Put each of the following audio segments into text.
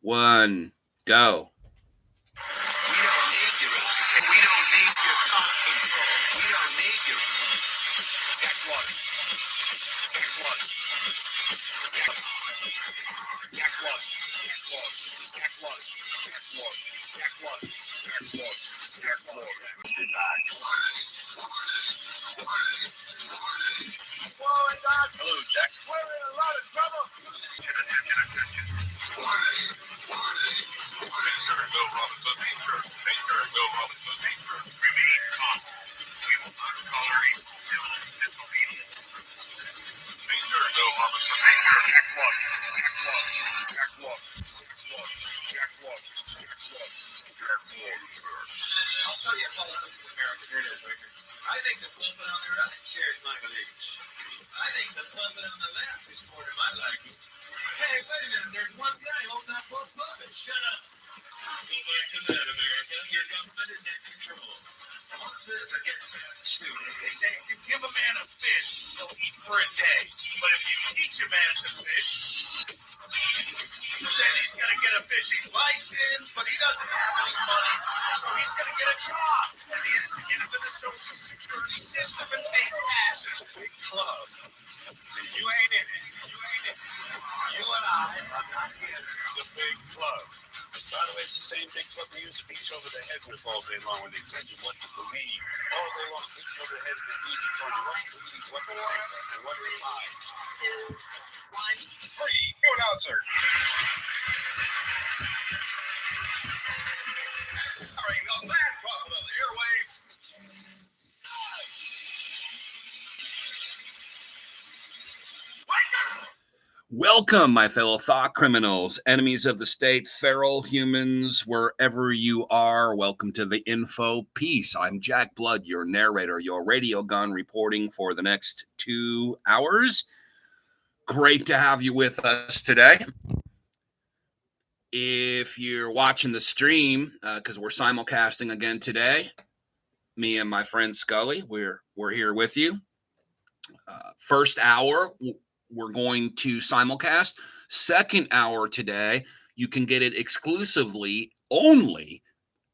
one, go. We don't need your thought control. We don't need your. Guess what? Guess what? Guess what? Guess what? Guess what? Guess what? Guess what? Guess what? Hello, Jack. We're in a lot of trouble. Remain calm. We will not tolerate disobedience. I'll show you politics in America. Here it is, right here. I think the pulpit on the right shares my beliefs. I think the pulpit on the left is more to my liking. Hey, wait a minute. There's one guy holding up both pulpits. Shut up. Go back to that, America. Your government is in control. What's this? I get stupid. They say if you give a man a fish, he'll eat for a day. But if you teach a man to fish, then he's going to get a fishing license, but he doesn't have any money, so he's going to get a job. And he has to get into the Social Security system and pay taxes. Big club. And you ain't in it. You ain't in it. You and I are not in the big club. By the way, it's the same big club they used to beat you over the head with all day long when they tell you what to believe. All day long, beat you over the head with the media, telling you what to believe, what to think, and what to buy. 2, 1, 3. New announcer. All right, now that prophet on the airways. Welcome, my fellow thought criminals, enemies of the state, feral humans, wherever you are. Welcome to the Info Piece. I'm Jack Blood, your narrator, your radio gun, reporting for the next 2 hours. Great to have you with us today. If you're watching the stream, because we're simulcasting again today, me and my friend Scully, we're here with you. First hour, we're going to simulcast. Second hour today, you can get it exclusively only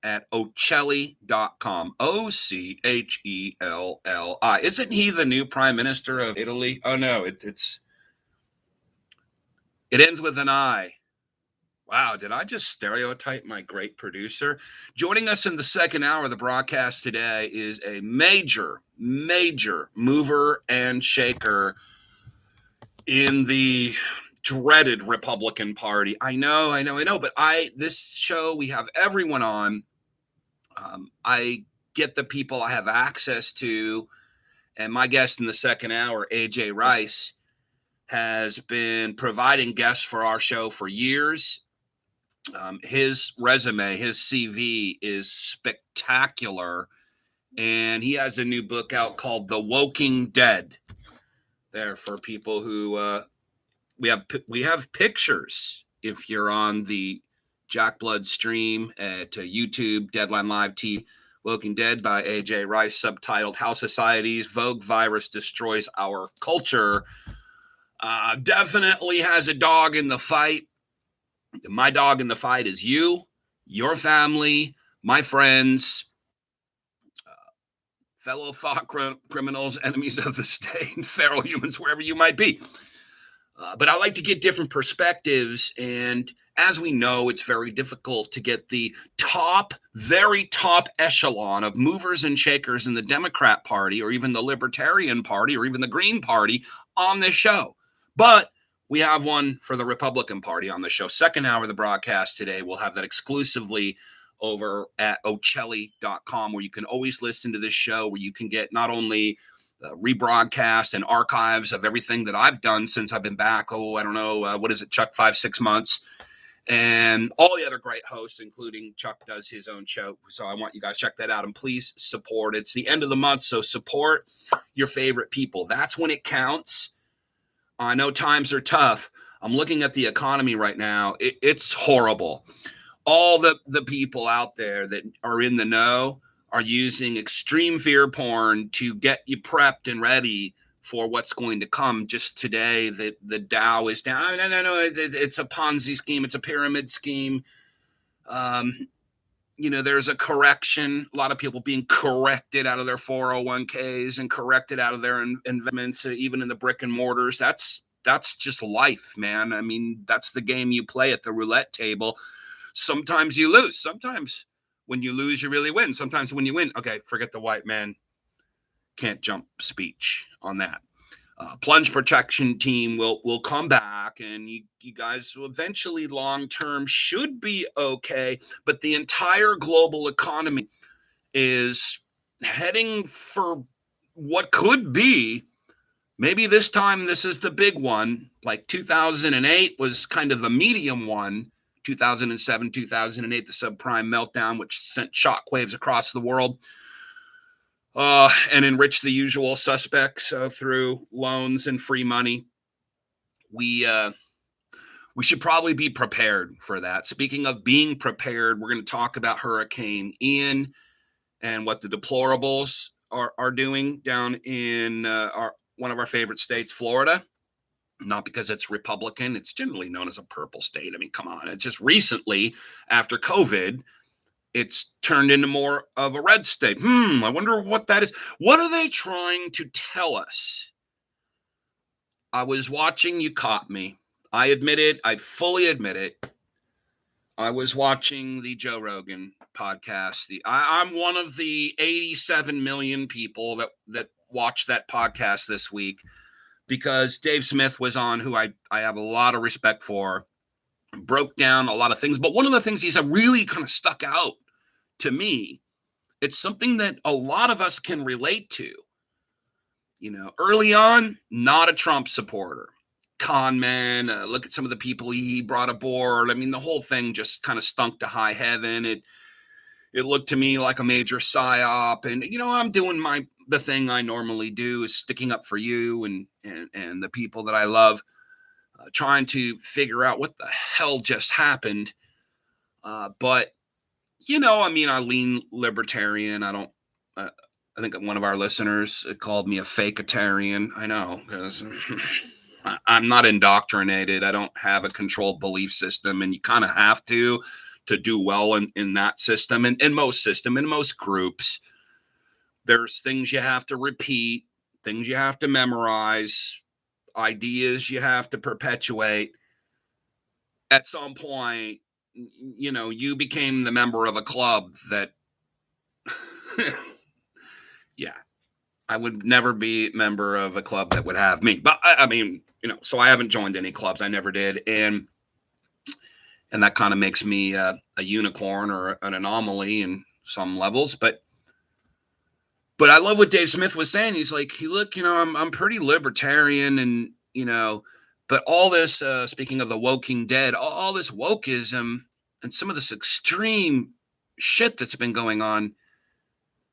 at Ocelli.com. Ochelli. Isn't he the new prime minister of Italy? Oh no, it ends with an I. Wow, did I just stereotype my great producer? Joining us in the second hour of the broadcast today is a major mover and shaker in the dreaded Republican Party. I know, but this show, we have everyone on. I get the people I have access to, and my guest in the second hour, AJ Rice, has been providing guests for our show for years. His resume, his CV is spectacular, and he has a new book out called The Woking Dead. There for people who we have pictures. If you're on the Jack Blood stream at YouTube, Deadline Live TV, Woking Dead by AJ Rice, subtitled How Society's Vogue Virus Destroys Our Culture. Definitely has a dog in the fight. My dog in the fight is you, your family, my friends, fellow thought criminals, enemies of the state, feral humans, wherever you might be. But I like to get different perspectives. And as we know, it's very difficult to get the very top echelon of movers and shakers in the Democrat Party or even the Libertarian Party or even the Green Party on this show. But we have one for the Republican Party on the show. Second hour of the broadcast today, we'll have that exclusively over at Ocelli.com, where you can always listen to this show, where you can get not only rebroadcast and archives of everything that I've done since I've been back. I don't know, what is it, Chuck, 5-6 months? And all the other great hosts, including Chuck does his own show. So I want you guys to check that out and please support. It's the end of the month, so support your favorite people. That's when it counts. I know times are tough. I'm looking at the economy right now. It's horrible. All the people out there that are in the know are using extreme fear porn to get you prepped and ready for what's going to come. Just today, the Dow is down. No, it's a Ponzi scheme. It's a pyramid scheme. There's a correction. A lot of people being corrected out of their 401ks and corrected out of their investments, even in the brick and mortars. That's just life, man. I mean, that's the game you play at the roulette table. Sometimes you lose. Sometimes when you lose, you really win. Sometimes when you win, okay, forget the white man can't jump speech on that. Plunge protection team will come back, and you guys will eventually long-term should be okay. But the entire global economy is heading for what could be, maybe this time this is the big one. Like 2008 was kind of the medium one. 2007, 2008, the subprime meltdown, which sent shockwaves across the world. And enrich the usual suspects through loans and free money. We should probably be prepared for that. Speaking of being prepared, we're going to talk about Hurricane Ian and what the deplorables are doing down in one of our favorite states, Florida. Not because it's Republican. It's generally known as a purple state. I mean, come on. It's just recently, after COVID, it's turned into more of a red state. I wonder what that is. What are they trying to tell us? I was watching, you caught me. I admit it. I fully admit it. I was watching the Joe Rogan podcast. I'm one of the 87 million people that watched that podcast this week because Dave Smith was on, who I have a lot of respect for. Broke down a lot of things, but one of the things he said really kind of stuck out to me. It's something that a lot of us can relate to. Early on, not a Trump supporter. Con man, look at some of the people he brought aboard. I mean, the whole thing just kind of stunk to high heaven. It looked to me like a major psyop, and I'm doing the thing I normally do, is sticking up for you and the people that I love. Trying to figure out what the hell just happened. But, I lean libertarian. I don't, I think one of our listeners called me a fakeitarian. I know, because I'm not indoctrinated. I don't have a controlled belief system, and you kind of have to do well in that system. And in most groups, there's things you have to repeat, things you have to memorize, ideas you have to perpetuate. At some point, you became the member of a club that yeah, I would never be a member of a club that would have me. But I mean, so I haven't joined any clubs. I never did. And that kind of makes me a unicorn or an anomaly in some levels. But I love what Dave Smith was saying. He's like, look, I'm pretty libertarian, and, but all this, speaking of the woking dead, all this wokeism and some of this extreme shit that's been going on,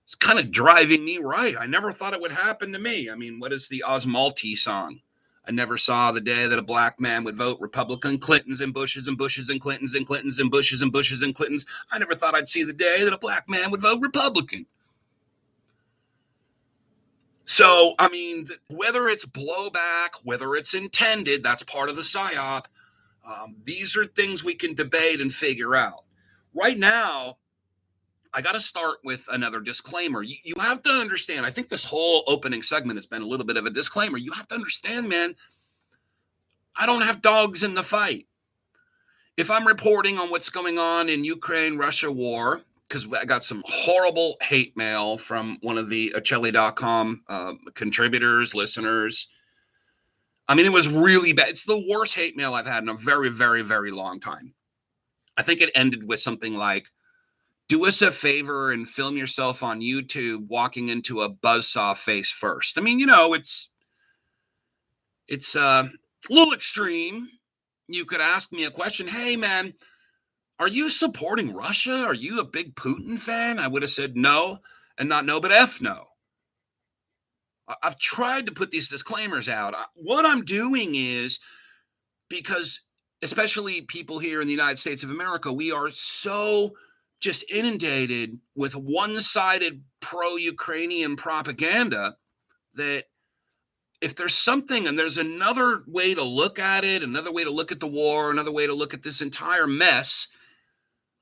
it's kind of driving me right. I never thought it would happen to me. I mean, what is the Osmalty song? I never saw the day that a black man would vote Republican. Clintons and Bushes and Bushes and Clintons and Clintons and Bushes and Bushes and Clintons. I never thought I'd see the day that a black man would vote Republican. So, I mean, whether it's blowback, whether it's intended, that's part of the psyop. These are things we can debate and figure out. Right now, I got to start with another disclaimer. You have to understand, I think this whole opening segment has been a little bit of a disclaimer. You have to understand, man, I don't have dogs in the fight. If I'm reporting on what's going on in Ukraine-Russia war, because I got some horrible hate mail from one of the Acheli.com contributors, listeners. I mean, it was really bad. It's the worst hate mail I've had in a very, very, very long time. I think it ended with something like, do us a favor and film yourself on YouTube walking into a buzzsaw face first. I mean, it's a little extreme. You could ask me a question. Hey, man, are you supporting Russia? Are you a big Putin fan? I would have said no, and not no, but F no. I've tried to put these disclaimers out. What I'm doing is, because especially people here in the United States of America, we are so just inundated with one-sided pro-Ukrainian propaganda that if there's something, and there's another way to look at it, another way to look at the war, another way to look at this entire mess,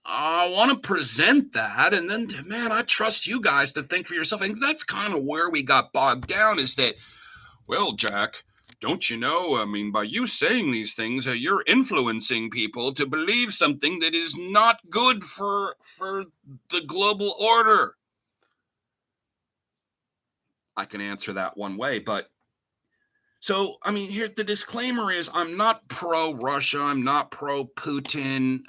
I want to present that. And then, man, I trust you guys to think for yourself. And that's kind of where we got bogged down, is that, well, Jack, don't you know, I mean, by you saying these things, you're influencing people to believe something that is not good for the global order. I can answer that one way, but so, I mean, here the disclaimer is, I'm not pro-Russia, I'm not pro-Putin,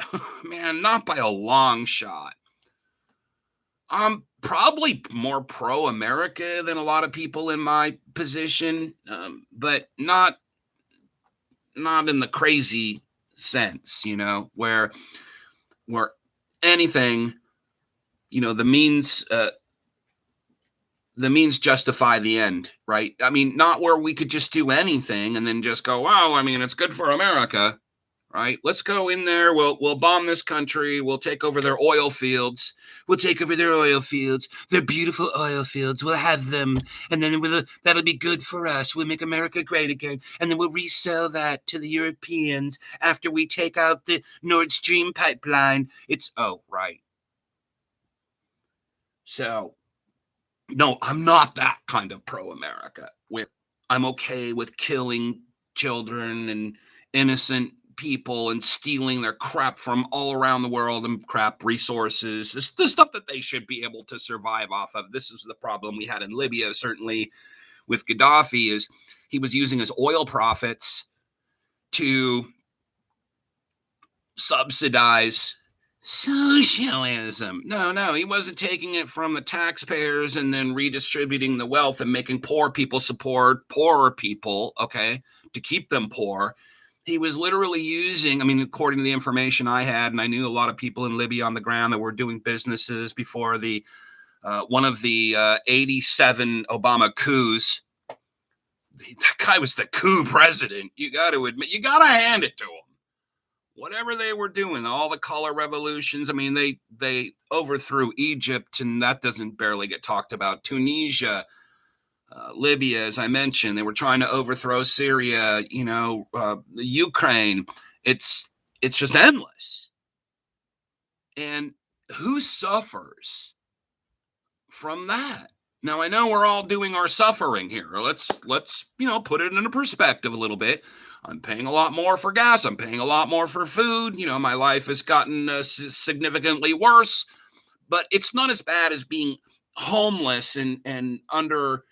man, not by a long shot. I'm probably more pro-America than a lot of people in my position, but not in the crazy sense, where anything, the means justify the end, right? I mean, not where we could just do anything and then just go, well, I mean, it's good for America, right? Let's go in there. We'll bomb this country. We'll take over their oil fields. Their beautiful oil fields. We'll have them. And then that'll be good for us. We'll make America great again. And then we'll resell that to the Europeans after we take out the Nord Stream pipeline. Right. So, no, I'm not that kind of pro-America. I'm okay with killing children and innocent people and stealing their crap from all around the world and crap resources. The stuff that they should be able to survive off of. This is the problem we had in Libya, certainly with Gaddafi, is he was using his oil profits to subsidize socialism. No, he wasn't taking it from the taxpayers and then redistributing the wealth and making poor people support poorer people, okay, to keep them poor. He was literally using, I mean, according to the information I had, and I knew a lot of people in Libya on the ground that were doing businesses before the one of the 87 Obama coups. That guy was the coup president. You got to admit, you got to hand it to him. Whatever they were doing, all the color revolutions. I mean, they overthrew Egypt, and that doesn't barely get talked about. Tunisia, Libya, as I mentioned, they were trying to overthrow Syria. The Ukraine. It's just endless. And who suffers from that? Now, I know we're all doing our suffering here. Let's put it into perspective a little bit. I'm paying a lot more for gas. I'm paying a lot more for food. My life has gotten significantly worse, but it's not as bad as being homeless and under,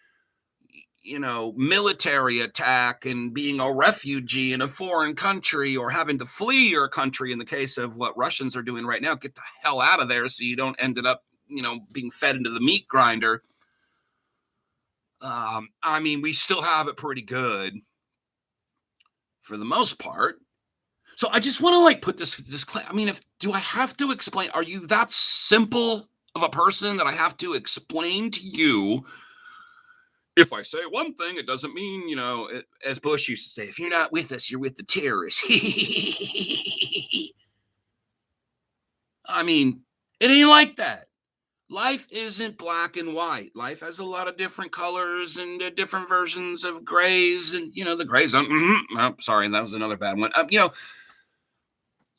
military attack and being a refugee in a foreign country, or having to flee your country in the case of what Russians are doing right now. Get the hell out of there so you don't end up, being fed into the meat grinder. I mean, we still have it pretty good for the most part. So I just want to put this claim. I mean, do I have to explain? Are you that simple of a person that I have to explain to you? If I say one thing, it doesn't mean, as Bush used to say, if you're not with us, you're with the terrorists. I mean, it ain't like that. Life isn't black and white. Life has a lot of different colors and different versions of grays, and the grays. Sorry, that was another bad one.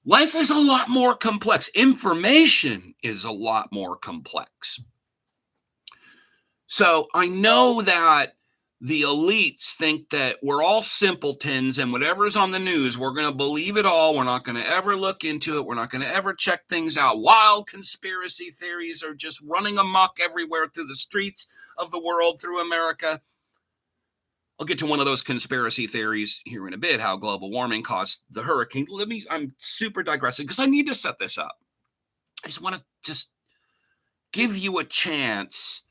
Life is a lot more complex. Information is a lot more complex. So I know that the elites think that we're all simpletons, and whatever's on the news, we're going to believe it all. We're not going to ever look into it. We're not going to ever check things out. Wild conspiracy theories are just running amok everywhere through the streets of the world, through America. I'll get to one of those conspiracy theories here in a bit, how global warming caused the hurricane. I'm super digressing because I need to set this up. I just want to give you a chance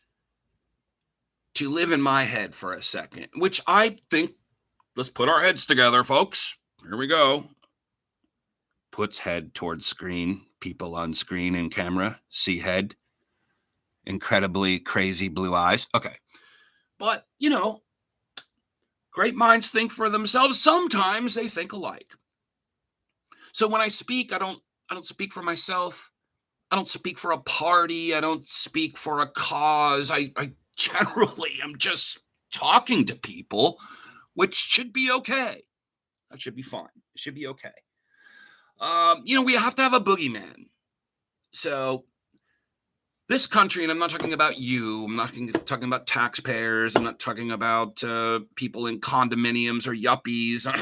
to live in my head for a second, which I think, let's put our heads together, folks. Here we go. Puts head towards screen. People on screen and camera see head. Incredibly crazy blue eyes. Okay. But, great minds think for themselves. Sometimes they think alike. So when I speak, I don't speak for myself. I don't speak for a party. I don't speak for a cause. I generally am just talking to people, which should be okay. That should be fine. It should be okay. We have to have a boogeyman. So this country, and I'm not talking about you, I'm not talking about taxpayers, I'm not talking about people in condominiums or yuppies, but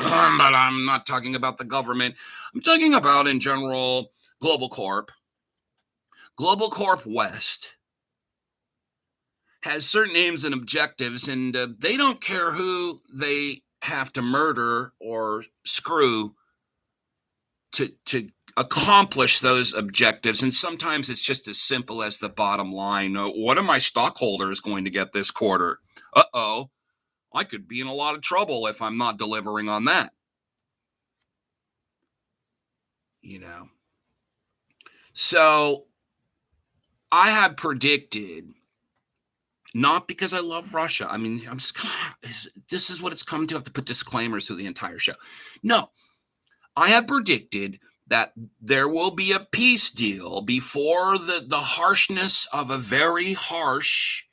I'm not talking about the government. I'm talking about, in general, Global Corp. Global Corp West has certain aims and objectives, and they don't care who they have to murder or screw to accomplish those objectives. And sometimes it's just as simple as the bottom line. What are my stockholders going to get this quarter? Uh-oh, I could be in a lot of trouble if I'm not delivering on that. So I had predicted, not because I love Russia. I mean, this is what it's come to. I have to put disclaimers through the entire show. No, I had predicted that there will be a peace deal before the harshness of a very harsh,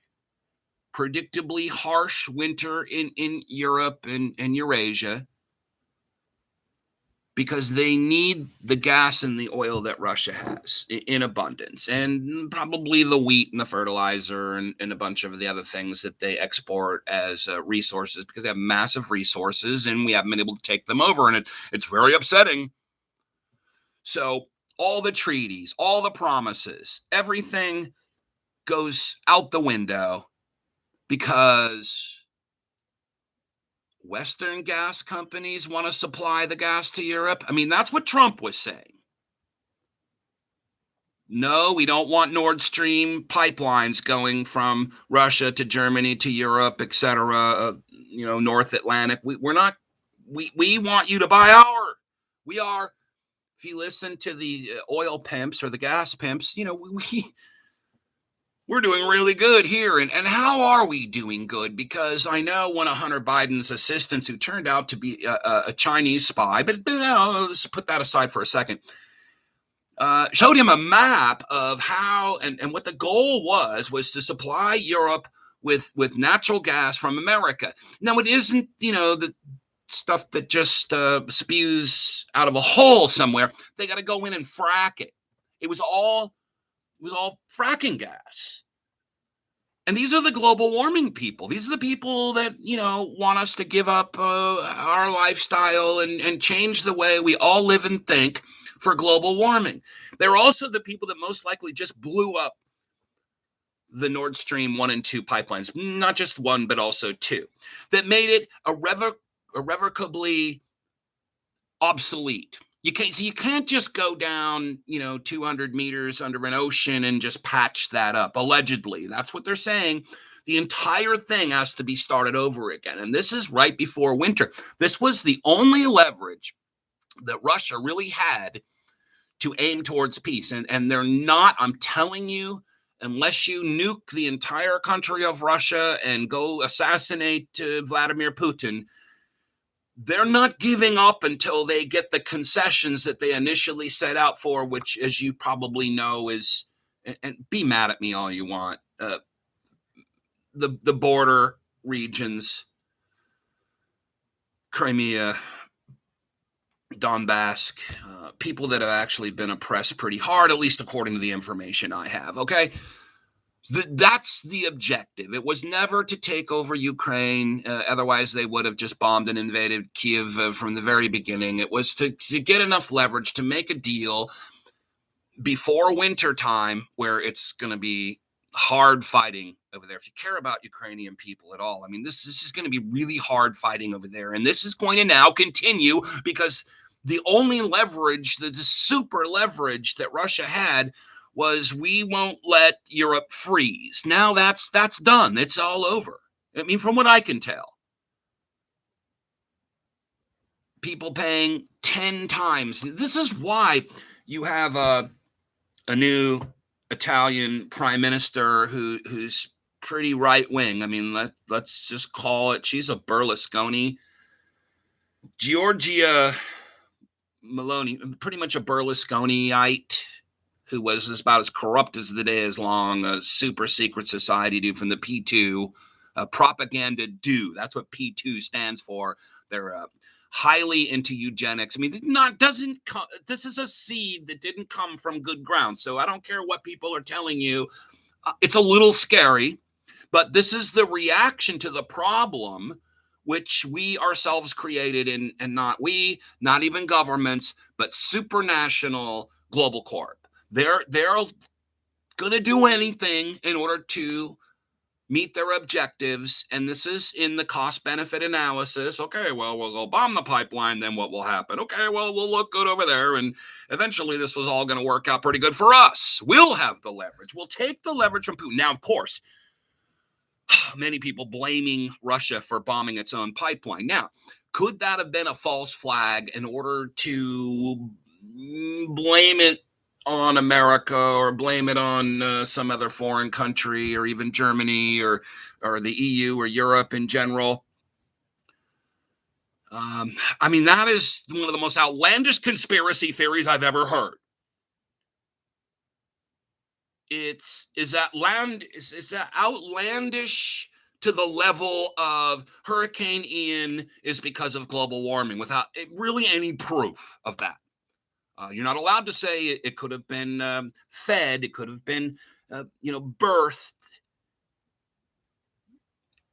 predictably harsh winter in Europe and Eurasia, because they need the gas and the oil that Russia has in abundance, and probably the wheat and the fertilizer and a bunch of the other things that they export as resources, because they have massive resources and we haven't been able to take them over. And it's very upsetting. So all the treaties, all the promises, everything goes out the window because Western gas companies want to supply the gas to Europe. I mean, that's what Trump was saying. No, we don't want Nord Stream pipelines going from Russia to Germany to Europe, etc. North Atlantic. We want you to buy our. We are. If you listen to the oil pimps or the gas pimps, we're doing really good here. And how are we doing good? Because I know one of Hunter Biden's assistants, who turned out to be a Chinese spy, but let's put that aside for a second, showed him a map of how and what the goal was to supply Europe with natural gas from America. Now, it isn't, the stuff that just spews out of a hole somewhere. They got to go in and frack it. It was all fracking gas. And these are the global warming people. These are the people that, want us to give up our lifestyle and change the way we all live and think for global warming. They're also the people that most likely just blew up the Nord Stream 1 and 2 pipelines, not just one, but also 2, that made it irrevocably obsolete. You can't just go down, 200 meters under an ocean and just patch that up. Allegedly, that's what they're saying. The entire thing has to be started over again. And this is right before winter. This was the only leverage that Russia really had to aim towards peace. And they're not, I'm telling you, unless you nuke the entire country of Russia and go assassinate Vladimir Putin, they're not giving up until they get the concessions that they initially set out for, which, as you probably know, is, and be mad at me all you want, the border regions, Crimea, Donbass, people that have actually been oppressed pretty hard, at least according to the information I have, okay? That's the objective. It was never to take over Ukraine. Otherwise, they would have just bombed and invaded Kyiv from the very beginning. It was to get enough leverage to make a deal before winter time, where it's going to be hard fighting over there. If you care about Ukrainian people at all, I mean, this is going to be really hard fighting over there. And this is going to now continue because the only leverage, the super leverage that Russia had, was we won't let Europe freeze. Now that's done. It's all over. I mean, from what I can tell, people paying 10 times. This is why you have a new Italian prime minister who's pretty right wing. I mean, let's just call it. She's a Berlusconi. Giorgia Meloni, pretty much a Berlusconiite, who was about as corrupt as the day is long, a super secret society dude from the P2, propaganda do. That's what P2 stands for. They're highly into eugenics. I mean, this is a seed that didn't come from good ground. So I don't care what people are telling you. It's a little scary, but this is the reaction to the problem, which we ourselves created, and not we, not even governments, but supranational global corp. They're going to do anything in order to meet their objectives, and this is in the cost-benefit analysis. Okay, well, we'll go bomb the pipeline, then what will happen? Okay, well, we'll look good over there, and eventually this was all going to work out pretty good for us. We'll have the leverage. We'll take the leverage from Putin. Now, of course, many people blaming Russia for bombing its own pipeline. Now, could that have been a false flag in order to blame it on America or blame it on some other foreign country or even Germany or the EU or Europe in general? I mean, that is one of the most outlandish conspiracy theories I've ever heard. Is that outlandish to the level of Hurricane Ian is because of global warming without really any proof of that. You're not allowed to say it could have been fed. It could have been, birthed.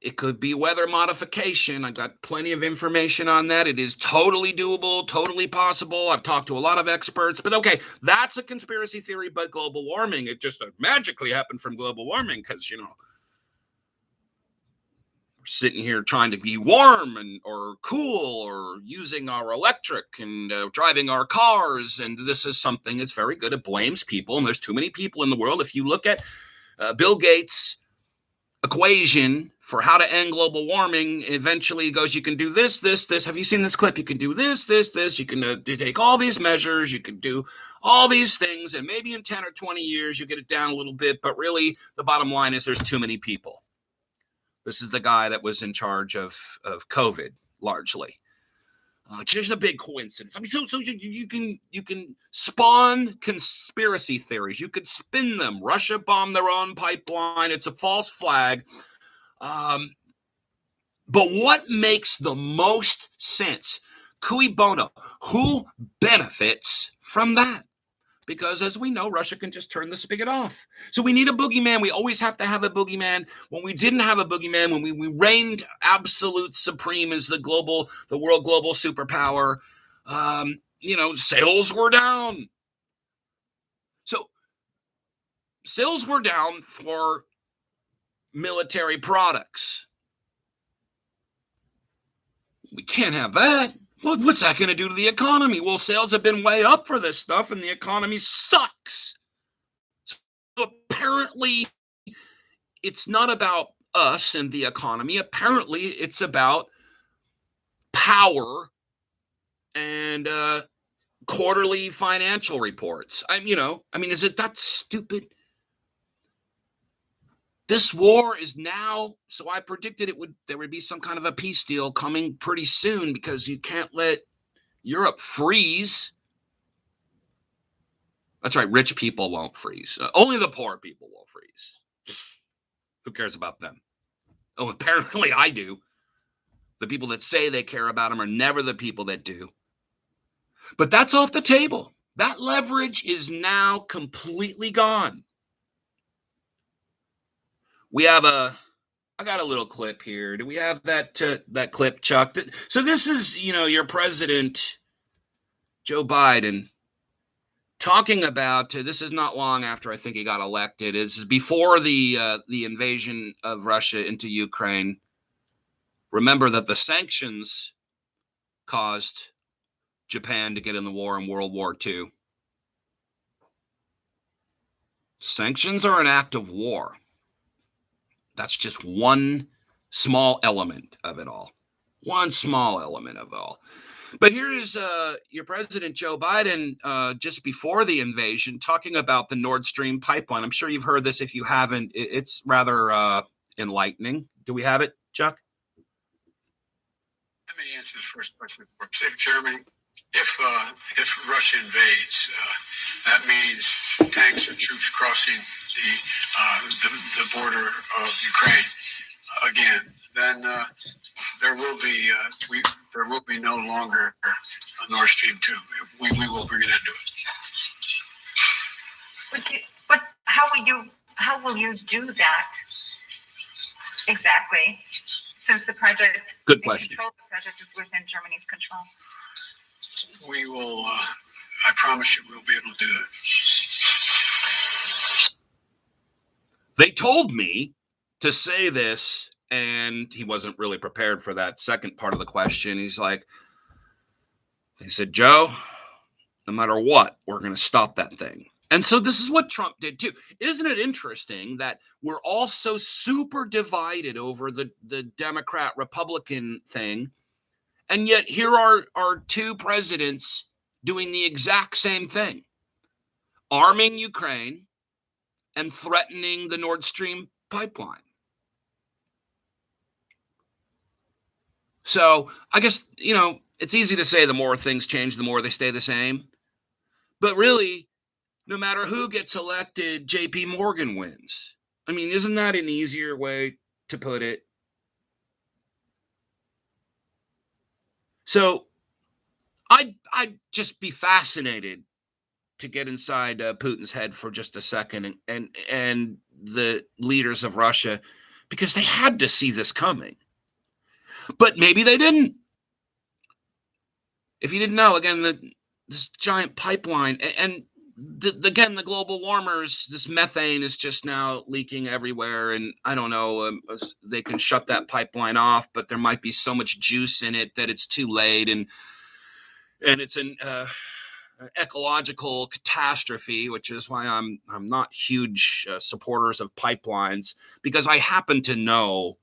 It could be weather modification. I've got plenty of information on that. It is totally doable, totally possible. I've talked to a lot of experts. But okay, that's a conspiracy theory, but global warming, it just magically happened from global warming because, sitting here trying to be warm or cool or using our electric and driving our cars. And this is something that's very good. It blames people. And there's too many people in the world. If you look at Bill Gates' equation for how to end global warming, eventually goes, you can do this, this, this. Have you seen this clip? You can do this, this, this. You can take all these measures. You can do all these things. And maybe in 10 or 20 years, you get it down a little bit. But really, the bottom line is there's too many people. This is the guy that was in charge of COVID, largely. Just a big coincidence. I mean, so you can spawn conspiracy theories. You could spin them. Russia bombed their own pipeline. It's a false flag. But what makes the most sense? Cui bono. Who benefits from that? Because as we know, Russia can just turn the spigot off. So we need a boogeyman. We always have to have a boogeyman. When we didn't have a boogeyman, when we reigned absolute supreme as the world global superpower, sales were down. So sales were down for military products. We can't have that. What's that going to do to the economy? Well, sales have been way up for this stuff, and the economy sucks. So apparently, it's not about us and the economy. Apparently, it's about power and quarterly financial reports. Is it that stupid? This war is now, so I predicted there would be some kind of a peace deal coming pretty soon because you can't let Europe freeze. That's right, rich people won't freeze. Only the poor people will freeze. Who cares about them? Oh, apparently I do. The people that say they care about them are never the people that do. But that's off the table. That leverage is now completely gone. We have I got a little clip here. Do we have that clip, Chuck? So this is, your president, Joe Biden, talking about, this is not long after I think he got elected. This is before the invasion of Russia into Ukraine. Remember that the sanctions caused Japan to get in the war in World War II. Sanctions are an act of war. That's just one small element of it all. One small element of it all. But here is your president, Joe Biden, just before the invasion, talking about the Nord Stream pipeline. I'm sure you've heard this. If you haven't, it's rather enlightening. Do we have it, Chuck? Let me answer this first question. Jeremy, if Russia invades, that means tanks and troops crossing the border of Ukraine. again, then there will be no longer a Nord Stream 2. We will bring it into it. But how will you do that exactly? Since the project, Good question. The project is within Germany's control. We will. I promise you, we'll be able to do that. They told me to say this, and he wasn't really prepared for that second part of the question. He said, Joe, no matter what, we're going to stop that thing. And so this is what Trump did too. Isn't it interesting that we're all so super divided over the Democrat-Republican thing, and yet here are two presidents doing the exact same thing, arming Ukraine and threatening the Nord Stream pipeline. So I guess, it's easy to say the more things change, the more they stay the same. But really, no matter who gets elected, JP Morgan wins. I mean, isn't that an easier way to put it? So I'd just be fascinated to get inside Putin's head for just a second and the leaders of Russia, because they had to see this coming. But maybe they didn't. If you didn't know, again, this giant pipeline, and again, the global warmers, this methane is just now leaking everywhere. And I don't know, they can shut that pipeline off, but there might be so much juice in it that it's too late. And it's an ecological catastrophe, which is why I'm not huge supporters of pipelines, because I happen to know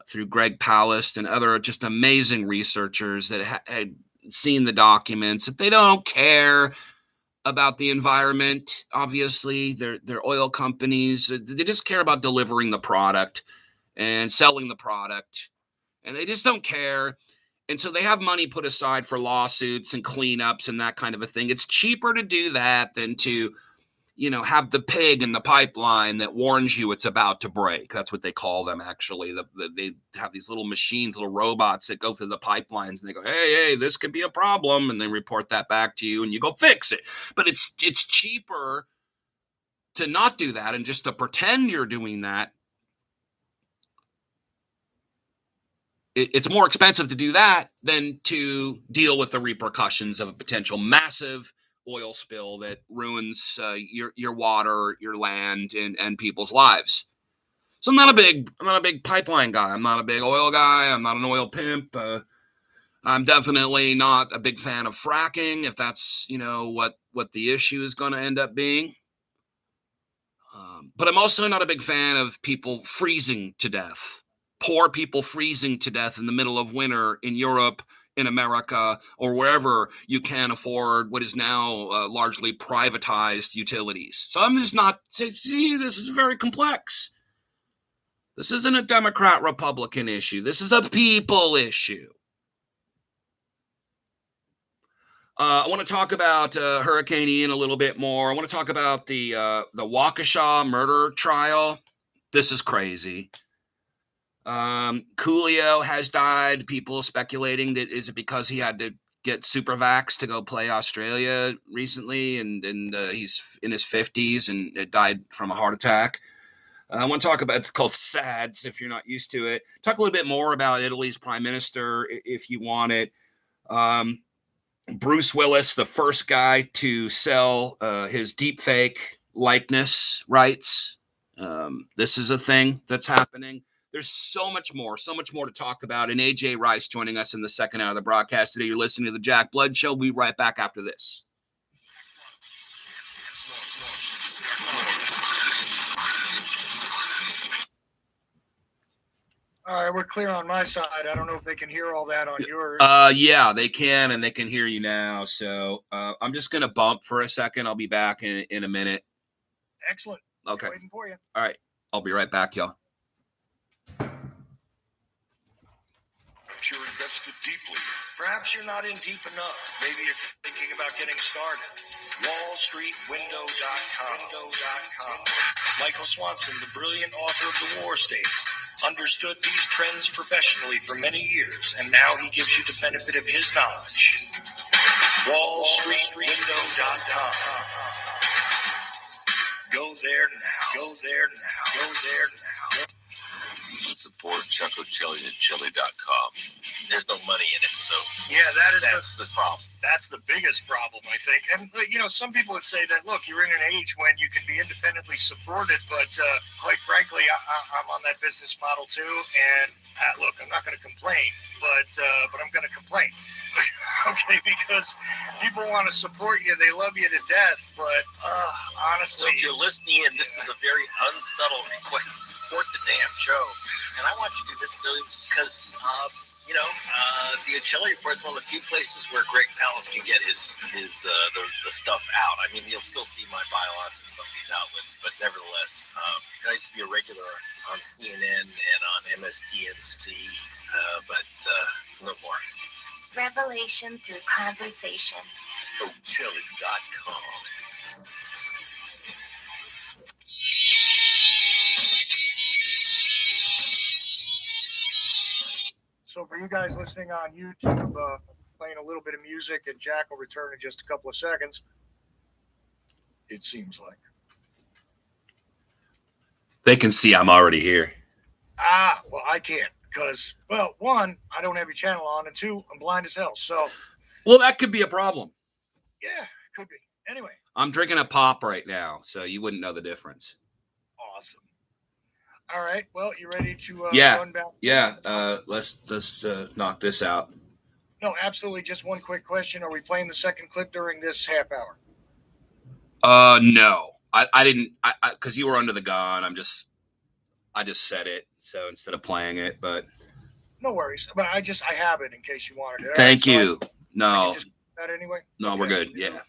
through Greg Palast and other just amazing researchers that had seen the documents, that they don't care about the environment. Obviously, they're oil companies. They just care about delivering the product and selling the product, and they just don't care. And so they have money put aside for lawsuits and cleanups and that kind of a thing. It's cheaper to do that than to, have the pig in the pipeline that warns you it's about to break. That's what they call them, actually. They have these little machines, little robots that go through the pipelines, and they go, hey, this could be a problem, and they report that back to you, and you go fix it. But it's cheaper to not do that and just to pretend you're doing that. It's more expensive to do that than to deal with the repercussions of a potential massive oil spill that ruins your water, your land, and people's lives. So I'm not a big pipeline guy. I'm not a big oil guy. I'm not an oil pimp. I'm definitely not a big fan of fracking, if that's what the issue is going to end up being. But I'm also not a big fan of people freezing to death. Poor people freezing to death in the middle of winter in Europe, in America, or wherever you can afford what is now largely privatized utilities. So I'm just not, see, this is very complex. This isn't a Democrat-Republican issue. This is a people issue. I want to talk about Hurricane Ian a little bit more. I want to talk about the Waukesha murder trial. This is crazy. Coolio has died. People speculating that is it because he had to get super vax to go play Australia recently, and he's in his 50s and died from a heart attack. I want to talk about, it's called SADS if you're not used to it. Talk a little bit more about Italy's prime minister if you want it. Bruce Willis, the first guy to sell his deepfake likeness rights. This is a thing that's happening. There's so much more to talk about. And AJ Rice joining us in the second hour of the broadcast today. You're listening to the Jack Blood Show. We'll be right back after this. All right, we're clear on my side. I don't know if they can hear all that on yours. Yeah, they can, and they can hear you now. So I'm just going to bump for a second. I'll be back in a minute. Excellent. Okay. Waiting for you. All right. I'll be right back, y'all. If you're invested deeply, perhaps you're not in deep enough. Maybe you're thinking about getting started. WallStreetWindow.com. Michael Swanson, the brilliant author of The War State, understood these trends professionally for many years, and now he gives you the benefit of his knowledge. WallStreetWindow.com. Go there now. Go there now. Go there now. Support ChocoChili at chili.com. There's no money in it, so Yeah, that's the problem. That's the biggest problem, I think. And, some people would say that, look, you're in an age when you can be independently supported, but quite frankly, I'm on that business model too. And look, I'm not going to complain, but I'm going to complain. Okay, because people want to support you. They love you to death, but honestly. So if you're listening in, this is a very unsubtle request to support the damn show. And I want you to do this because, the Chili Report is one of the few places where Greg Palast can get his the stuff out. I mean, you'll still see my bylaws in some of these outlets, but nevertheless, I used to be a regular on CNN and on MSDNC, but no more. Revelation through conversation. Chili.com. So for you guys listening on YouTube, playing a little bit of music, and Jack will return in just a couple of seconds. It seems like. They can see I'm already here. Well, I can't because, well, one, I don't have your channel on, and two, I'm blind as hell. So, Well, that could be a problem. yeah, could be. Anyway, I'm drinking a pop right now, so you wouldn't know the difference. awesome. All right. Well, you ready to Yeah. run back? Yeah, let's knock this out. No, absolutely. Just one quick question. Are we playing the second clip during this half hour? No. I didn't, because you were under the gun. I just said it, so instead of playing it, but No worries. But I have it in case you wanted it. All thank right, so you. I No, can just that anyway? no, Okay. we're good. Yeah.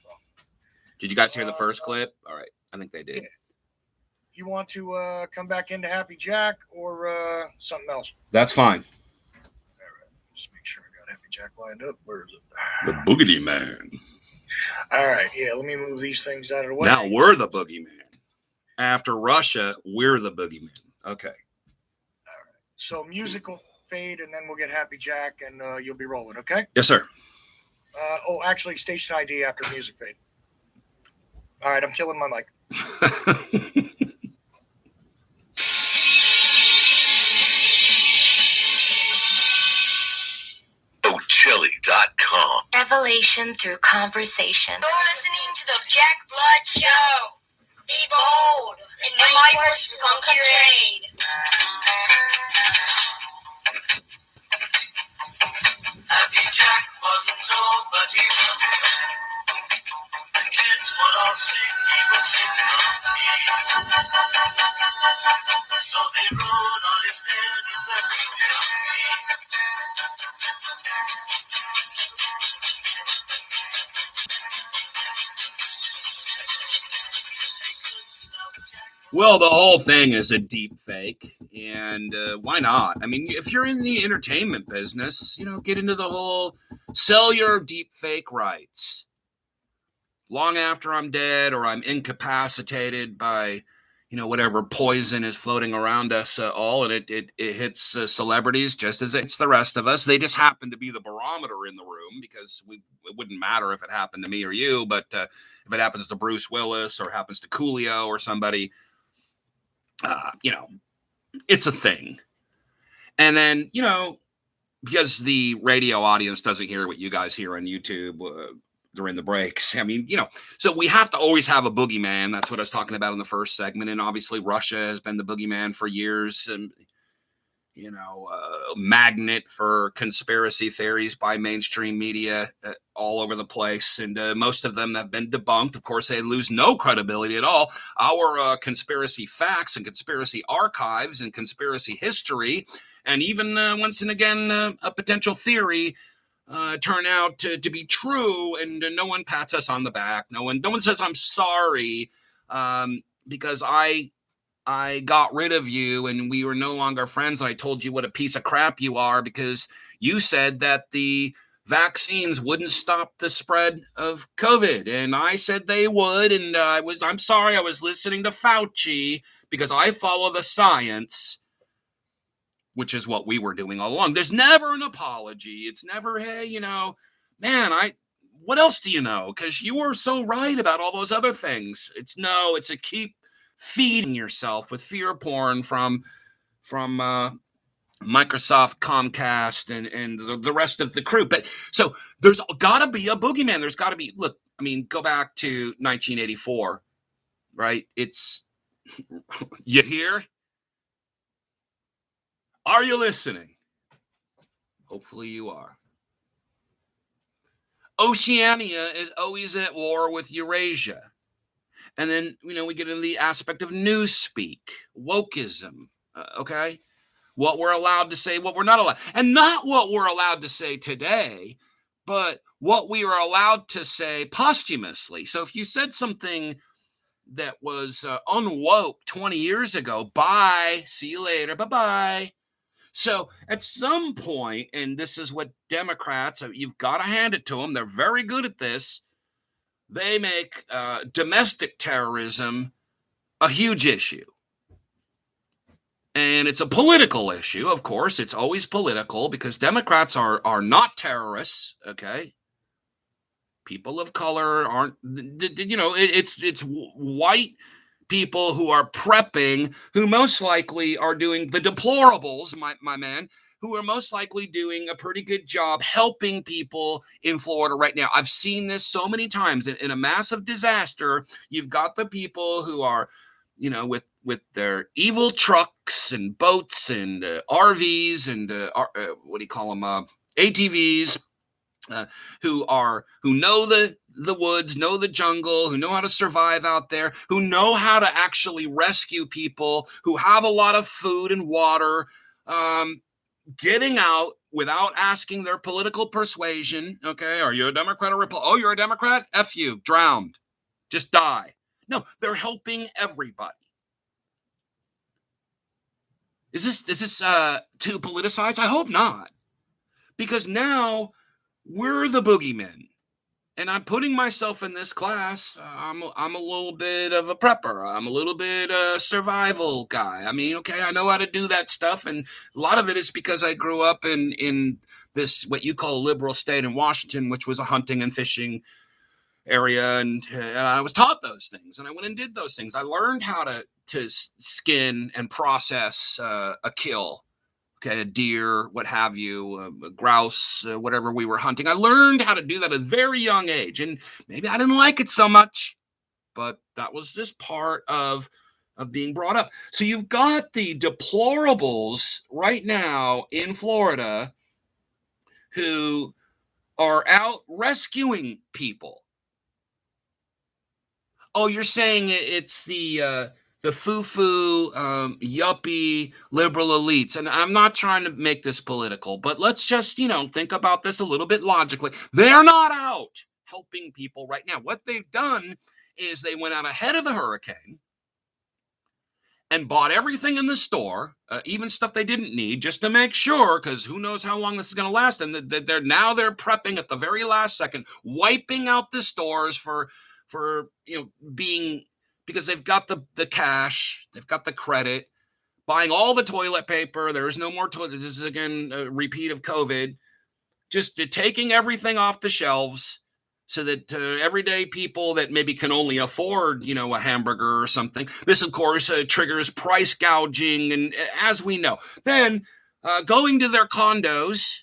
Did you guys hear the first clip? All right. I think they did. Yeah. You want to come back into Happy Jack or something else? That's fine. Just make sure I got Happy Jack lined up. Where is it? The Boogity Man. All right. Yeah, let me move these things out of the way. Now we're the boogeyman. After Russia, we're the boogeyman. Okay. So music will fade, and then we'll get Happy Jack, and you'll be rolling, okay? Yes, sir. Actually, station ID after music fade. All right, I'm killing my mic. Chili.com. Revelation through conversation. You're listening to the Jack Blood Show. Be bold and my forces conquer trade. Happy Jack wasn't told, but he wasn't. The kids would all sing, he would sing from me. So they rode on his head in the Well, the whole thing is a deep fake, and why not? I mean, if you're in the entertainment business, get into the whole sell your deep fake rights. Long after I'm dead or I'm incapacitated by, whatever poison is floating around us all, and it hits celebrities just as it's the rest of us. They just happen to be the barometer in the room because it wouldn't matter if it happened to me or you, but if it happens to Bruce Willis or happens to Coolio or somebody, it's a thing. And then, because the radio audience doesn't hear what you guys hear on YouTube during the breaks. I mean, so we have to always have a boogeyman. That's what I was talking about in the first segment. And obviously Russia has been the boogeyman for years, and, magnet for conspiracy theories by mainstream media all over the place. And most of them have been debunked. Of course, they lose no credibility at all. Our conspiracy facts and conspiracy archives and conspiracy history, and even once and again, a potential theory turn out to be true, and no one pats us on the back. No one says I'm sorry because I got rid of you and we were no longer friends. I told you what a piece of crap you are because you said that the vaccines wouldn't stop the spread of COVID. And I said they would. And I'm sorry, I was listening to Fauci because I follow the science, which is what we were doing all along. There's never an apology. It's never, hey, man, what else do you know? Because you were so right about all those other things. It's a keep feeding yourself with fear porn from Microsoft, Comcast, and the rest of the crew. But so there's got to be a boogeyman. There's got to be, look, I mean, go back to 1984, right? You hear? Are you listening? Hopefully you are. Oceania is always at war with Eurasia. And then, we get into the aspect of newspeak, wokism, okay? What we're allowed to say, what we're not allowed. And not what we're allowed to say today, but what we are allowed to say posthumously. So if you said something that was unwoke 20 years ago, bye, see you later, bye-bye. So at some point, and this is what Democrats, you've got to hand it to them, they're very good at this, they make domestic terrorism a huge issue. And it's a political issue, of course. It's always political because Democrats are not terrorists, okay? People of color aren't, it's white people who are prepping, who most likely are doing the deplorables, my man, who are most likely doing a pretty good job helping people in Florida right now. I've seen this so many times. In a massive disaster, you've got the people who are, with their evil trucks and boats and RVs and what do you call them, ATVs, who know the woods, know the jungle, who know how to survive out there, who know how to actually rescue people, who have a lot of food and water, getting out without asking their political persuasion. Okay, are you a Democrat or Republican? Oh, you're a Democrat? F you, drowned, just die. No, they're helping everybody. Is this too politicized? I hope not, because now we're the boogeymen, and I'm putting myself in this class. I'm a little bit of a prepper. I'm a little bit survival guy. I mean, okay, I know how to do that stuff, and a lot of it is because I grew up in this what you call a liberal state in Washington, which was a hunting and fishing area, and I was taught those things, and I went and did those things. I learned how to skin and process a kill, okay, a deer, what have you, a grouse, whatever we were hunting. I learned how to do that at a very young age, and maybe I didn't like it so much, but that was just part of being brought up. So you've got the deplorables right now in Florida who are out rescuing people. Oh, you're saying it's the foo-foo, yuppie liberal elites. And I'm not trying to make this political, but let's just, think about this a little bit logically. They're not out helping people right now. What they've done is they went out ahead of the hurricane and bought everything in the store, even stuff they didn't need, just to make sure, because who knows how long this is going to last. And they're prepping at the very last second, wiping out the stores for being, because they've got the cash, they've got the credit, buying all the toilet paper. There is no more toilet. This is, again, a repeat of COVID. Just taking everything off the shelves so that everyday people that maybe can only afford, a hamburger or something. This, of course, triggers price gouging. And as we know, then going to their condos,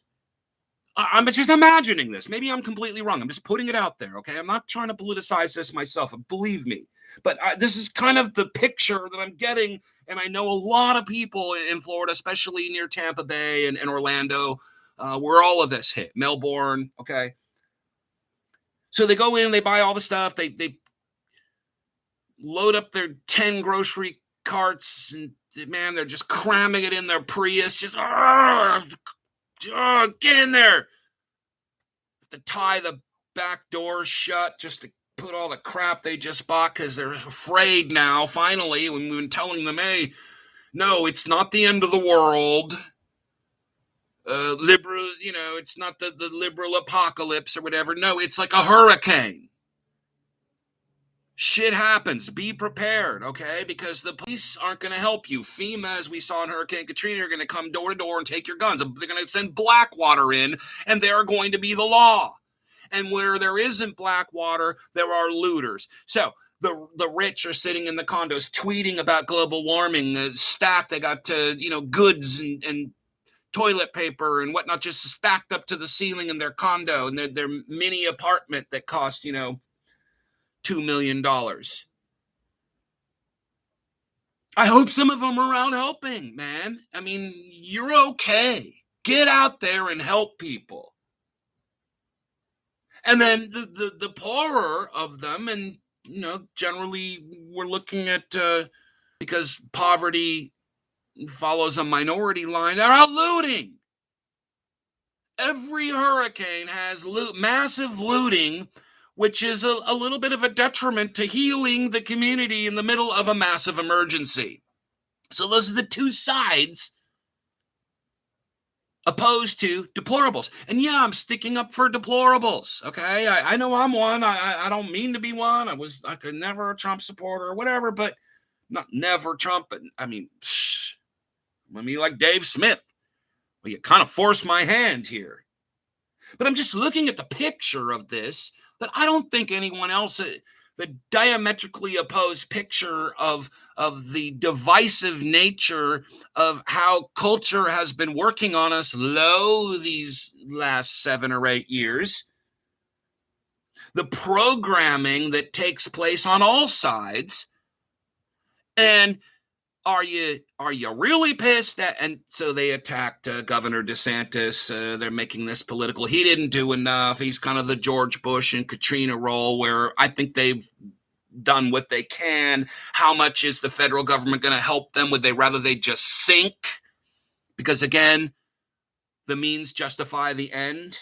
I'm just imagining this. Maybe I'm completely wrong. I'm just putting it out there, okay? I'm not trying to politicize this myself, believe me. But this is kind of the picture that I'm getting, and I know a lot of people in Florida, especially near Tampa Bay and Orlando, where all of this hit. Melbourne, okay? So they go in, they buy all the stuff, they load up their 10 grocery carts, and, man, they're just cramming it in their Prius, just, get in there. Have to tie the back doors shut just to put all the crap they just bought, because they're afraid now, finally, when we've been telling them, hey, no, it's not the end of the world. liberal, it's not the liberal apocalypse or whatever. No, it's like a hurricane. Shit happens. Be prepared, okay? Because the police aren't going to help you. FEMA, as we saw in Hurricane Katrina, are going to come door to door and take your guns. They're going to send black water in, and they're going to be the law. And where there isn't black water, there are looters. So the rich are sitting in the condos tweeting about global warming, stacked. They got, goods and toilet paper and whatnot just stacked up to the ceiling in their condo and their mini apartment that cost, $2 million. I hope some of them are out helping, man. I mean, you're okay. Get out there and help people. And then the poorer of them, and, generally we're looking at, because poverty follows a minority line, they're out looting. Every hurricane has massive looting, which is a little bit of a detriment to healing the community in the middle of a massive emergency. So those are the two sides opposed to deplorables. And yeah, I'm sticking up for deplorables, okay? I know I'm one. I don't mean to be one. I could never a Trump supporter or whatever, but not never Trump, but I mean, like Dave Smith. Well, you kind of forced my hand here. But I'm just looking at the picture of this, that I don't think anyone else, the diametrically opposed picture of the divisive nature of how culture has been working on us these last 7 or 8 years. The programming that takes place on all sides. And are you really pissed at? And so they attacked Governor DeSantis. They're making this political. He didn't do enough. He's kind of the George Bush and Katrina role, where I think they've done what they can. How much is the federal government going to help them? Would they rather they just sink? Because again, the means justify the end.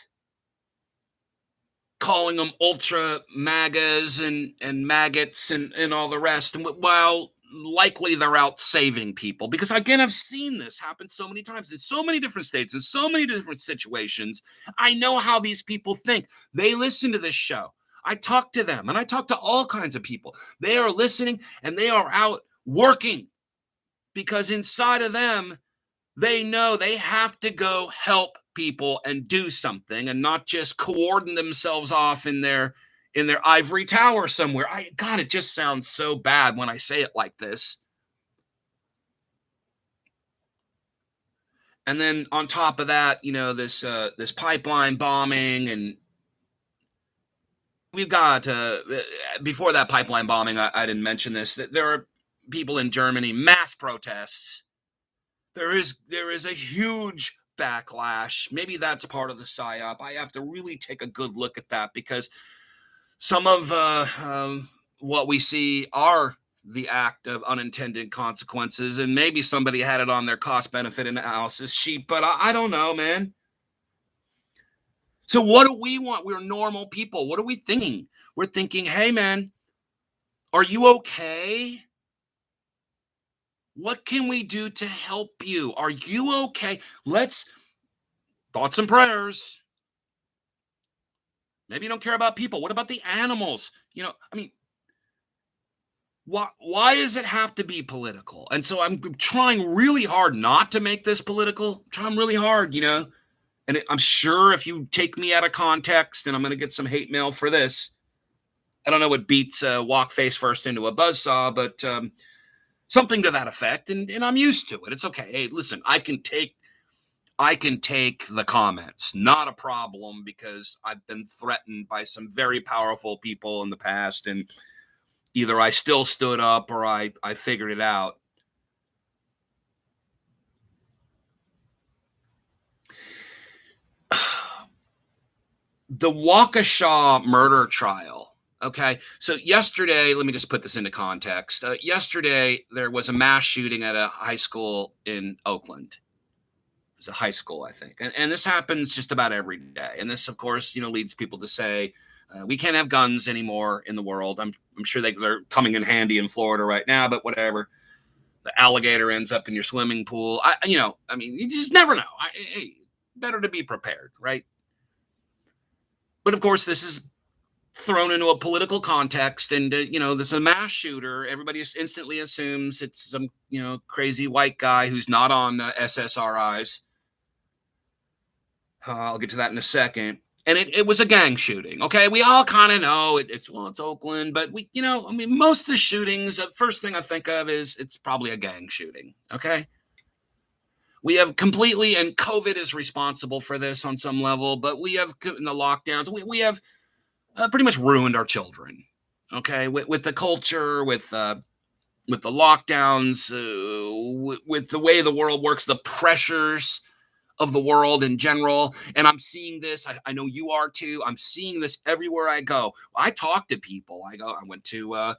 Calling them ultra MAGAs and maggots and all the rest. And well, likely they're out saving people, because again, I've seen this happen so many times in so many different states, in so many different situations. I know how these people think. They listen to this show. I talk to them, and I talk to all kinds of people. They are listening, and they are out working, because inside of them, they know they have to go help people and do something, and not just coordinate themselves off in their ivory tower somewhere. God, it just sounds so bad when I say it like this. And then on top of that, this pipeline bombing, and we've got before that pipeline bombing, I didn't mention this, that there are people in Germany, mass protests. There is a huge backlash. Maybe that's part of the psyop. I have to really take a good look at that, because some of what we see are the act of unintended consequences, and maybe somebody had it on their cost-benefit analysis sheet, but I don't know, man. So what do we want? We're normal people. What are we thinking? We're thinking, hey, man, are you okay? What can we do to help you? Are you okay? Thoughts and prayers. Maybe you don't care about people. What about the animals? Why does it have to be political? And so I'm trying really hard not to make this political. I'm trying really hard, And I'm sure if you take me out of context, and I'm going to get some hate mail for this. I don't know what beats walk face first into a buzzsaw, but something to that effect. And I'm used to it. It's okay. Hey, listen, I can take the comments, not a problem, because I've been threatened by some very powerful people in the past, and either I still stood up or I figured it out. The Waukesha murder trial. Okay, so yesterday, let me just put this into context. Yesterday, there was a mass shooting at a high school in Oakland. It was a high school, I think. And this happens just about every day. And this, of course, leads people to say, we can't have guns anymore in the world. I'm sure they're coming in handy in Florida right now, but whatever. The alligator ends up in your swimming pool. You just never know. better to be prepared, right? But of course, this is thrown into a political context, and this is a mass shooter. Everybody just instantly assumes it's some crazy white guy who's not on SSRIs. I'll get to that in a second. And it was a gang shooting. Okay, we all kind of know it's Oakland, but most of the shootings, the first thing I think of is it's probably a gang shooting. Okay, we have completely, and COVID is responsible for this on some level, but we have in the lockdowns, we have pretty much ruined our children. Okay, with the culture, with the lockdowns, with the way the world works, the pressures of the world in general. And I'm seeing this. I know you are too. I'm seeing this everywhere I go. I talk to people. I went to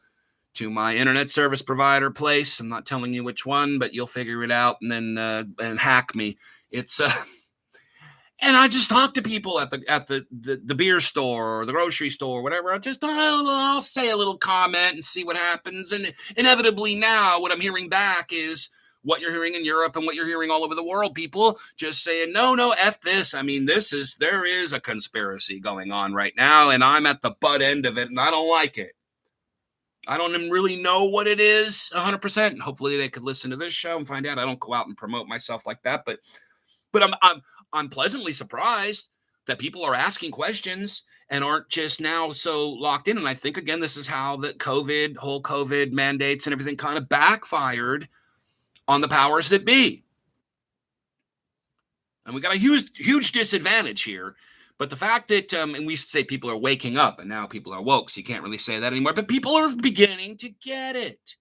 my internet service provider place. I'm not telling you which one, but you'll figure it out and then and hack me. It's and I just talk to people at the beer store or the grocery store or whatever. I'll say a little comment and see what happens. And inevitably now what I'm hearing back is what you're hearing in Europe and what you're hearing all over the world. People just saying, no, F this. I mean, there is a conspiracy going on right now, and I'm at the butt end of it, and I don't like it. I don't even really know what it is 100%. Hopefully they could listen to this show and find out. I don't go out and promote myself like that, but I'm pleasantly surprised that people are asking questions and aren't just now so locked in. And I think, again, this is how the whole COVID mandates and everything kind of backfired on the powers that be. And we got a huge disadvantage here. But the fact that, and we say people are waking up, and now people are woke, so you can't really say that anymore, but people are beginning to get it.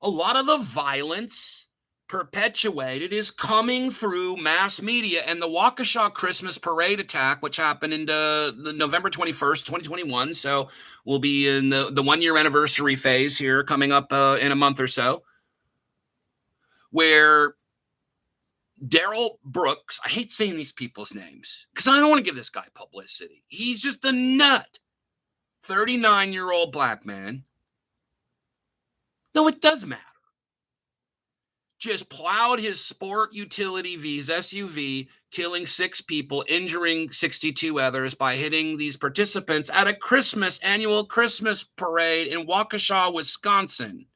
A lot of the violence perpetuated is coming through mass media, and the Waukesha Christmas parade attack, which happened in the November 21st, 2021, so we'll be in the 1 year anniversary phase here coming up in a month or so, where Daryl Brooks, I hate saying these people's names because I don't want to give this guy publicity. He's just a nut. 39-year-old black man. No, it does matter. Just plowed his sport utility V's SUV, killing 6 people, injuring 62 others by hitting these participants at a annual Christmas parade in Waukesha, Wisconsin.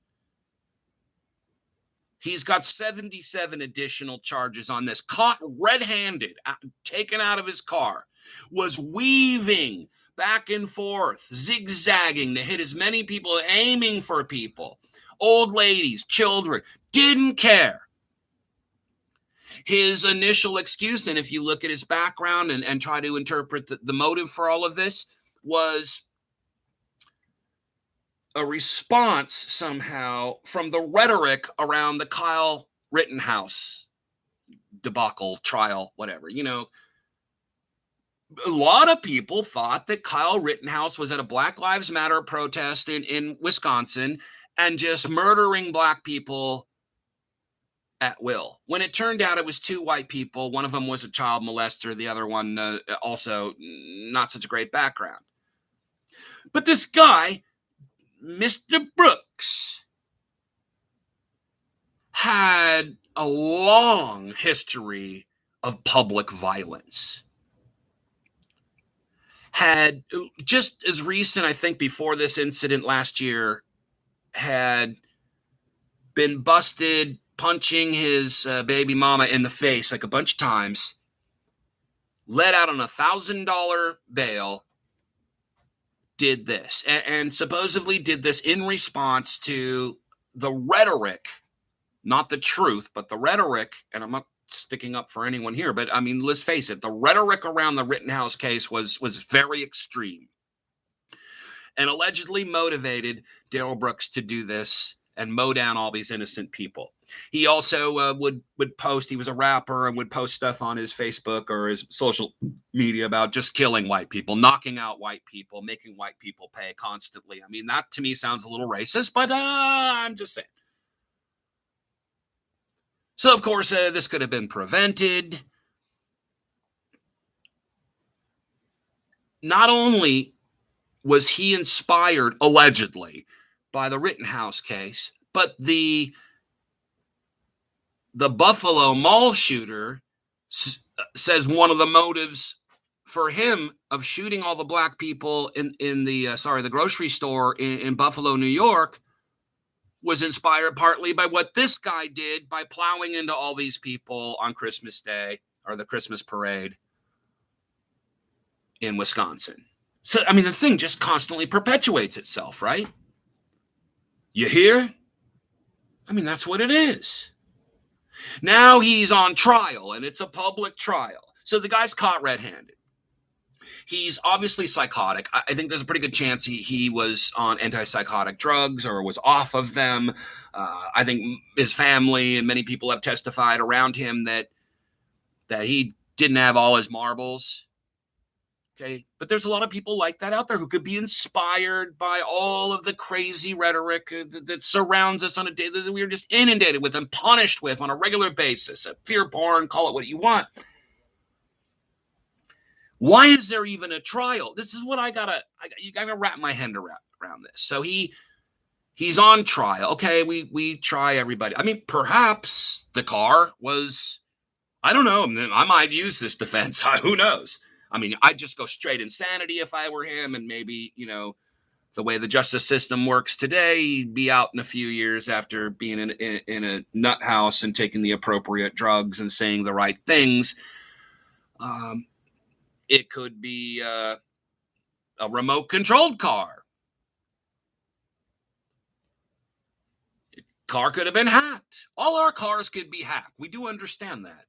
He's got 77 additional charges on this. Caught red-handed, taken out of his car, was weaving back and forth, zigzagging to hit as many people, aiming for people, old ladies, children, didn't care. His initial excuse, and if you look at his background and try to interpret the motive for all of this, was a response somehow from the rhetoric around the Kyle Rittenhouse debacle, trial, whatever. A lot of people thought that Kyle Rittenhouse was at a Black Lives Matter protest in Wisconsin and just murdering black people at will. When it turned out it was 2 white people. One of them was a child molester. The other one also not such a great background. But this guy, Mr. Brooks, had a long history of public violence. Had just as recent, I think before this incident last year, had been busted punching his baby mama in the face like a bunch of times, let out on $1,000 bail, did this, and supposedly did this in response to the rhetoric, not the truth, but the rhetoric, and I'm not sticking up for anyone here, but I mean, let's face it, the rhetoric around the Rittenhouse case was very extreme and allegedly motivated Daryl Brooks to do this and mow down all these innocent people. He also would post, he was a rapper, and would post stuff on his Facebook or his social media about just killing white people, knocking out white people, making white people pay constantly. I mean, that to me sounds a little racist, but I'm just saying. So, of course, this could have been prevented. Not only was he inspired, allegedly, by the Rittenhouse case, but the Buffalo Mall shooter says one of the motives for him of shooting all the black people in the grocery store in Buffalo, New York, was inspired partly by what this guy did by plowing into all these people on Christmas Day or the Christmas parade in Wisconsin. So, I mean, the thing just constantly perpetuates itself, right? You hear? I mean, that's what it is. Now he's on trial, and it's a public trial. So the guy's caught red-handed. He's obviously psychotic. I think there's a pretty good chance he was on antipsychotic drugs or was off of them. I think his family and many people have testified around him that he didn't have all his marbles. Okay, but there's a lot of people like that out there who could be inspired by all of the crazy rhetoric that surrounds us on a day that we are just inundated with and punished with on a regular basis. Fear porn, call it what you want. Why is there even a trial? This is what you gotta wrap my head around this. So he's on trial. Okay, we try everybody. I mean, perhaps the car was, I don't know, I might use this defense. Who knows? I mean, I'd just go straight insanity if I were him, and maybe, the way the justice system works today, he'd be out in a few years after being in a nut house and taking the appropriate drugs and saying the right things. It could be a remote-controlled car. Car could have been hacked. All our cars could be hacked. We do understand that.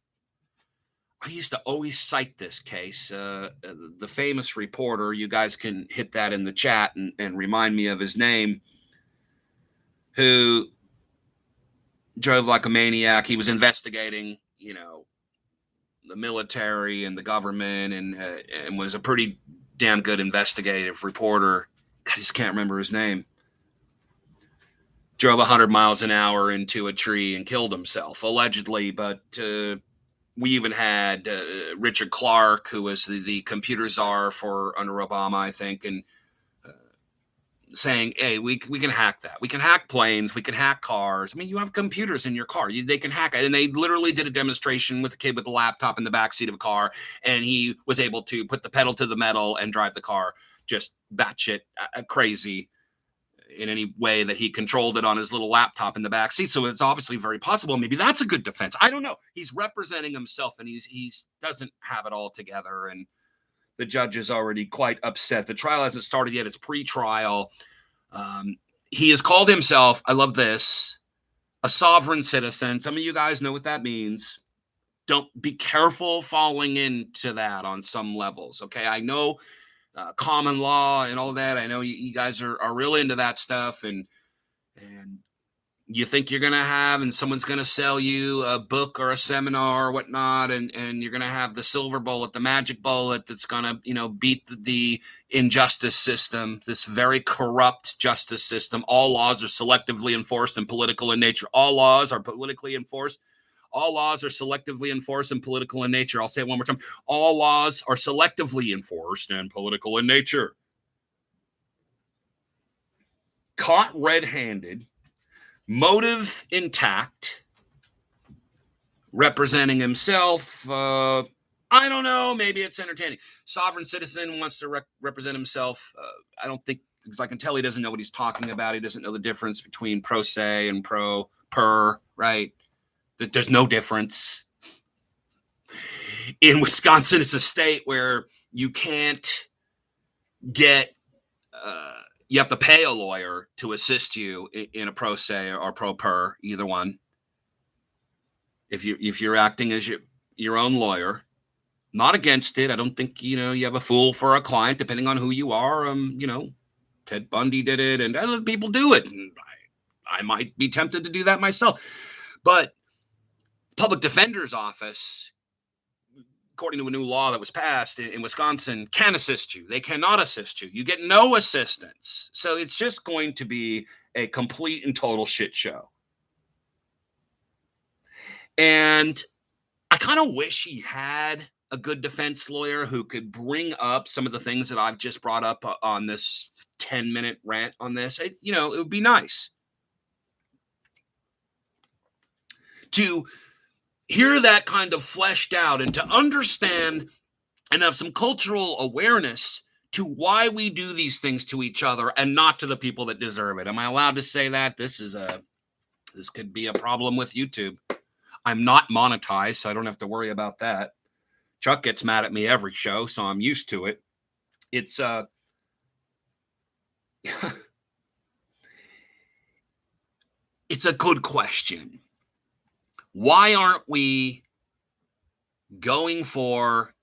I used to always cite this case. The famous reporter, you guys can hit that in the chat and remind me of his name, who drove like a maniac. He was investigating, the military and the government, and was a pretty damn good investigative reporter. I just can't remember his name. Drove 100 miles an hour into a tree and killed himself, allegedly. But we even had Richard Clark, who was the computer czar for under Obama, I think, and saying, hey, we can hack that. We can hack planes. We can hack cars. I mean, you have computers in your car. They can hack it. And they literally did a demonstration with a kid with a laptop in the backseat of a car, and he was able to put the pedal to the metal and drive the car just batshit crazy in any way that he controlled it on his little laptop in the backseat. So it's obviously very possible. Maybe that's a good defense. I don't know. He's representing himself, and he doesn't have it all together. And the judge is already quite upset. The trial hasn't started yet. It's pre-trial. He has called himself, I love this, a sovereign citizen. Some of you guys know what that means. Don't be careful falling into that on some levels. Okay, I know common law and all that. I know you guys are really into that stuff, and you think you're going to have, and someone's going to sell you a book or a seminar or whatnot, and you're going to have the silver bullet, the magic bullet that's going to, beat the injustice system, this very corrupt justice system. All laws are selectively enforced and political in nature. All laws are politically enforced. All laws are selectively enforced and political in nature. I'll say it one more time. All laws are selectively enforced and political in nature. Caught red-handed, motive intact, representing himself. I don't know. Maybe it's entertaining. Sovereign citizen wants to represent himself. I don't think, because I can tell he doesn't know what he's talking about. He doesn't know the difference between pro se and pro per, right? That there's no difference. In Wisconsin, it's a state where you can't get, you have to pay a lawyer to assist you in a pro se or pro per, either one. If you're acting as your own lawyer, not against it. I don't think, you have a fool for a client, depending on who you are. Ted Bundy did it, and other people do it. And I might be tempted to do that myself. But public defender's office, according to a new law that was passed in Wisconsin, can assist you. They cannot assist you. You get no assistance. So it's just going to be a complete and total shit show. And I kind of wish he had a good defense lawyer who could bring up some of the things that I've just brought up on this 10-minute rant on this. It would be nice to hear that kind of fleshed out and to understand and have some cultural awareness to why we do these things to each other and not to the people that deserve it. Am I allowed to say that? This could be a problem with YouTube. I'm not monetized, so I don't have to worry about that. Chuck gets mad at me every show, so I'm used to it. It's it's a good question. Why aren't we going for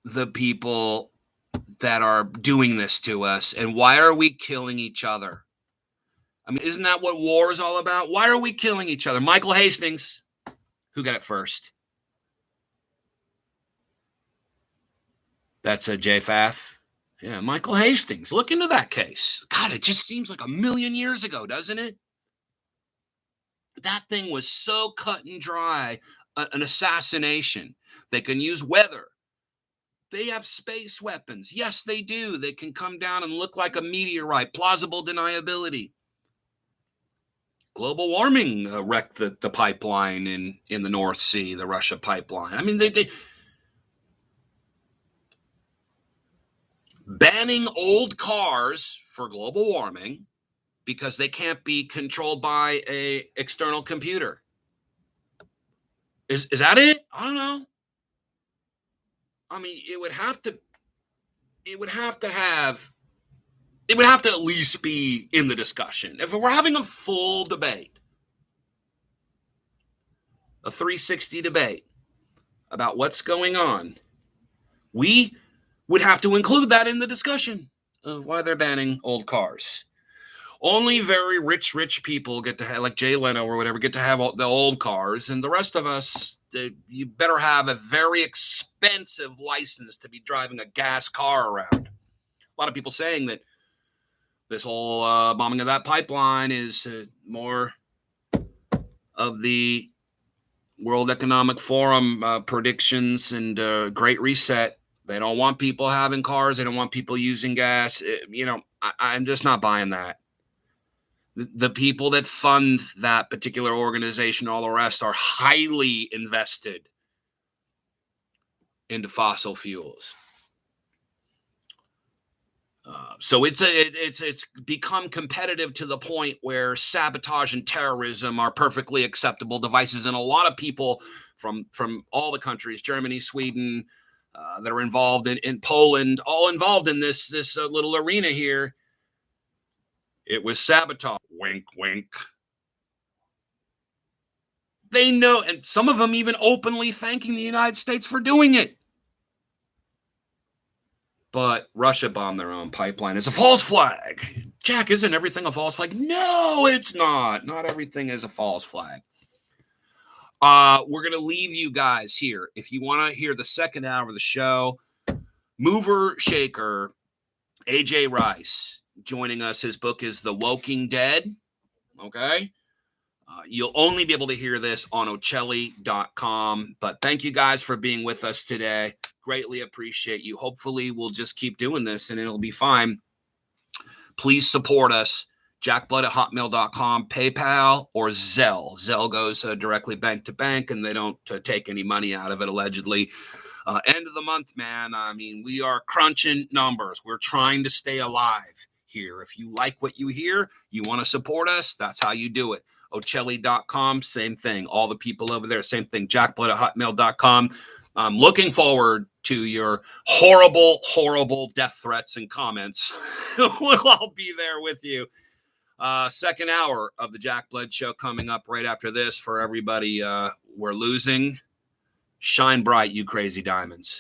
the people that are doing this to us? And why are we killing each other? I mean, isn't that what war is all about? Why are we killing each other? Michael Hastings, who got it first? That's a JFAF. Yeah, Michael Hastings. Look into that case. God, it just seems like a million years ago, doesn't it? That thing was so cut and dry, an assassination. They can use weather. They have space weapons. Yes, they do. They can come down and look like a meteorite. Plausible deniability. Global warming wrecked the pipeline in the North Sea, the Russia pipeline. I mean, they banning old cars for global warming because they can't be controlled by a external computer. Is that it? I don't know. I mean, it would have to at least be in the discussion. If we're having a full debate, a 360 debate about what's going on, we would have to include that in the discussion of why they're banning old cars. Only very rich people get to have, like Jay Leno or whatever, get to have the old cars, and the rest of us, you better have a very expensive license to be driving a gas car around. A lot of people saying that this whole bombing of that pipeline is more of the World Economic Forum predictions and Great Reset. They don't want people having cars. They don't want people using gas. I'm just not buying that. The people that fund that particular organization, all the rest, are highly invested into fossil fuels. So it's become competitive to the point where sabotage and terrorism are perfectly acceptable devices, and a lot of people from all the countries, Germany, Sweden, that are involved in Poland, all involved in this little arena here. It was sabotage. Wink, wink. They know, and some of them even openly thanking the United States for doing it. But Russia bombed their own pipeline. It's a false flag. Jack, isn't everything a false flag? No, it's not. Not everything is a false flag. We're going to leave you guys here. If you want to hear the second hour of the show, mover shaker AJ Rice joining us. His book is The Woking Dead. Okay. You'll only be able to hear this on Ocelli.com. But thank you guys for being with us today. Greatly appreciate you. Hopefully we'll just keep doing this and it'll be fine. Please support us. jackblood@hotmail.com, PayPal, or Zelle. Zelle goes directly bank to bank, and they don't take any money out of it, allegedly. End of the month, man. I mean, we are crunching numbers. We're trying to stay alive here. If you like what you hear, you want to support us, that's how you do it. Ocelli.com, same thing. All the people over there, same thing. jackblood@hotmail.com. I'm looking forward to your horrible, horrible death threats and comments. We'll all be there with you. Second hour of the Jack Blood Show coming up right after this. For everybody, we're losing. Shine bright, you crazy diamonds.